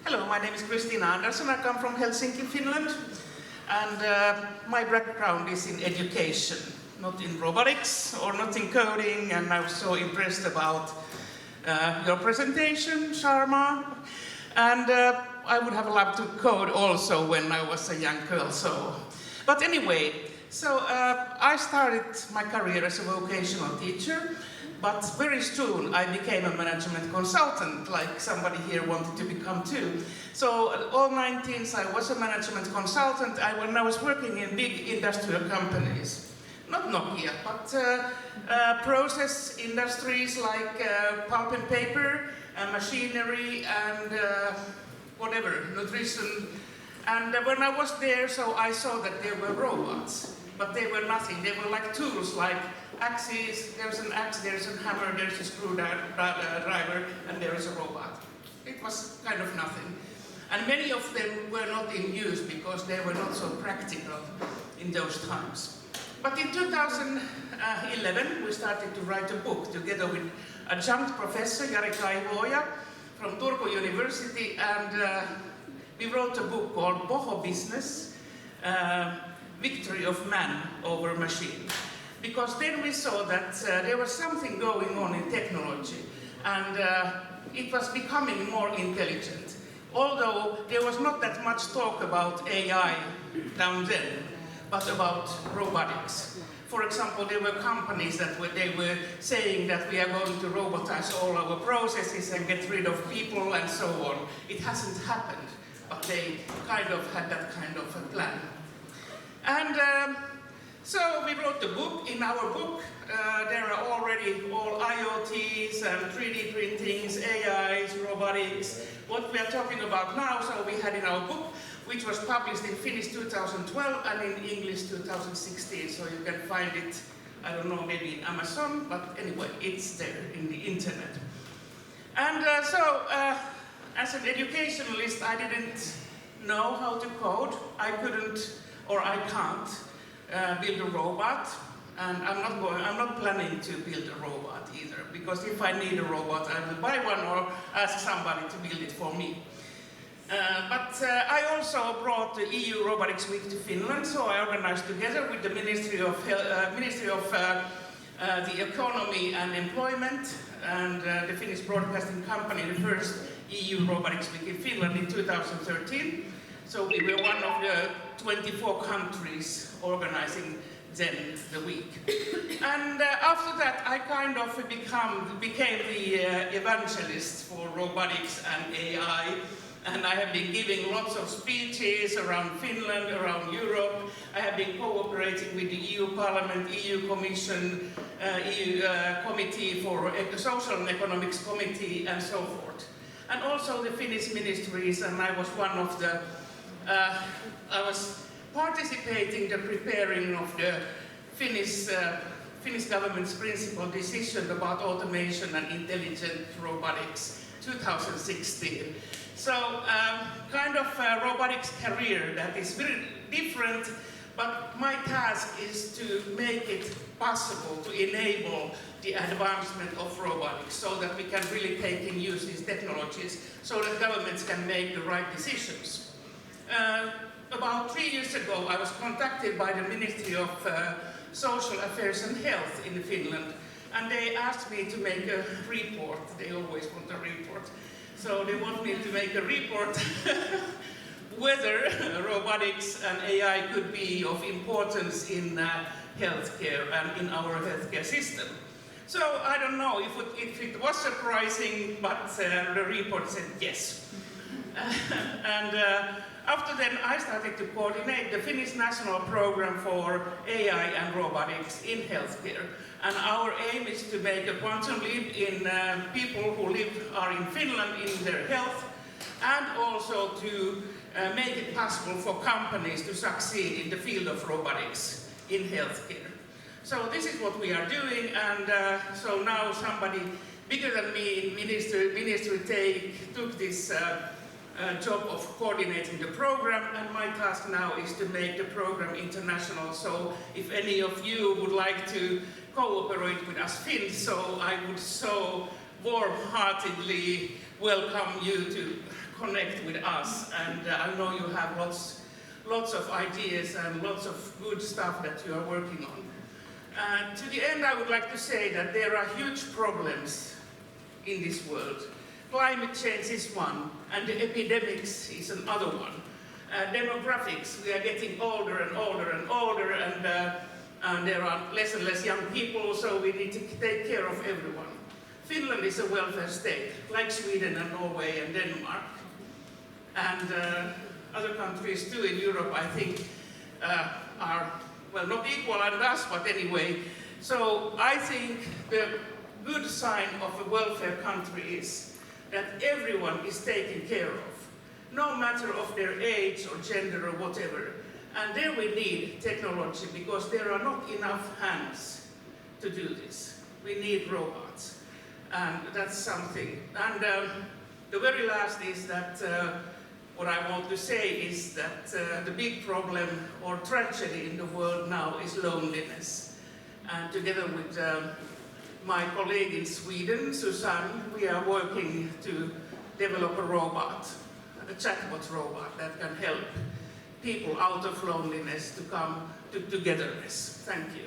Hello, my name is Cristina Andersson. I come from Helsinki, Finland, and my background is in education, not in robotics or not in coding, and I was so impressed about your presentation, Sharma, and I would have loved to code also when I was a young girl. But anyway, I started my career as a vocational teacher, but very soon I became a management consultant, like somebody here wanted to become too. So all 19s I was a management consultant when I was working in big industrial companies. Not Nokia, but process industries like pulp and paper, machinery and whatever, nutrition. And when I was there, so I saw that there were robots, but they were nothing. They were like tools, like axes. There's an axe, there's a hammer, there's a screwdriver, and there is a robot. It was kind of nothing. And many of them were not in use because they were not so practical in those times. But in 2011, we started to write a book together with adjunct professor Jari Kaivoja from Turku University, and we wrote a book called Boho Business, Victory of Man over Machine. Because then we saw that there was something going on in technology, and it was becoming more intelligent. Although there was not that much talk about AI down then, but about robotics. For example, there were companies that they were saying that we are going to robotize all our processes and get rid of people and so on. It hasn't happened, but they kind of had that kind of a plan. And so we wrote the book. In our book, there are already all IoTs and 3D printings, AIs, robotics, what we are talking about now. So we had in our book, which was published in Finnish 2012 and in English 2016. So you can find it, I don't know, maybe in Amazon, but anyway, it's there in the internet. And as an educationalist, I didn't know how to code. I couldn't, or I can't, build a robot, and I'm not planning to build a robot either, because if I need a robot, I will buy one or ask somebody to build it for me. But I also brought the EU Robotics Week to Finland, so I organized together with the Ministry of the Economy and Employment and the Finnish Broadcasting Company, the first EU Robotics Week in Finland in 2013. So we were one of the 24 countries organizing then the week. And after that, I kind of became the evangelist for robotics and AI. And I have been giving lots of speeches around Finland, around Europe. I have been cooperating with the EU Parliament, EU Commission, EU Committee for Social and Economics Committee, and so forth. And also the Finnish ministries, and I was one of the I was participating in the preparing of the Finnish government's principal decision about automation and intelligent robotics, 2016. So kind of a robotics career that is very different, but my task is to make it possible to enable the advancement of robotics so that we can really take in use these technologies so that governments can make the right decisions. About 3 years ago, I was contacted by the Ministry of Social Affairs and Health in Finland, and they asked me to make a report. They always want a report. So they want me to make a report whether robotics and AI could be of importance in healthcare and in our healthcare system. So I don't know if it was surprising, but the report said yes. And after then, I started to coordinate the Finnish national program for AI and robotics in healthcare. And our aim is to make a quantum leap in people who are in Finland in their health, and also to make it possible for companies to succeed in the field of robotics in healthcare. So this is what we are doing, and so now somebody bigger than me in ministry took this job of coordinating the program, and my task now is to make the program international. So if any of you would like to cooperate with us Finns, so I would so warm-heartedly welcome you to connect with us, and I know you have lots of ideas and lots of good stuff that you are working on. To the end, I would like to say that there are huge problems in this world. Climate change is one, and the epidemics is another one. Demographics, we are getting older and older and older, and there are less and less young people, so we need to take care of everyone. Finland is a welfare state, like Sweden and Norway and Denmark. And other countries too in Europe, I think, are, well, not equal to us, but anyway. So I think the good sign of a welfare country is that everyone is taken care of, no matter of their age or gender or whatever. And there we need technology, because there are not enough hands to do this. We need robots, and that's something. And the very last is that what I want to say is that the big problem or tragedy in the world now is loneliness. And together with my colleague in Sweden, Susanne, we are working to develop a robot, a chatbot robot that can help people out of loneliness to come to togetherness. Thank you.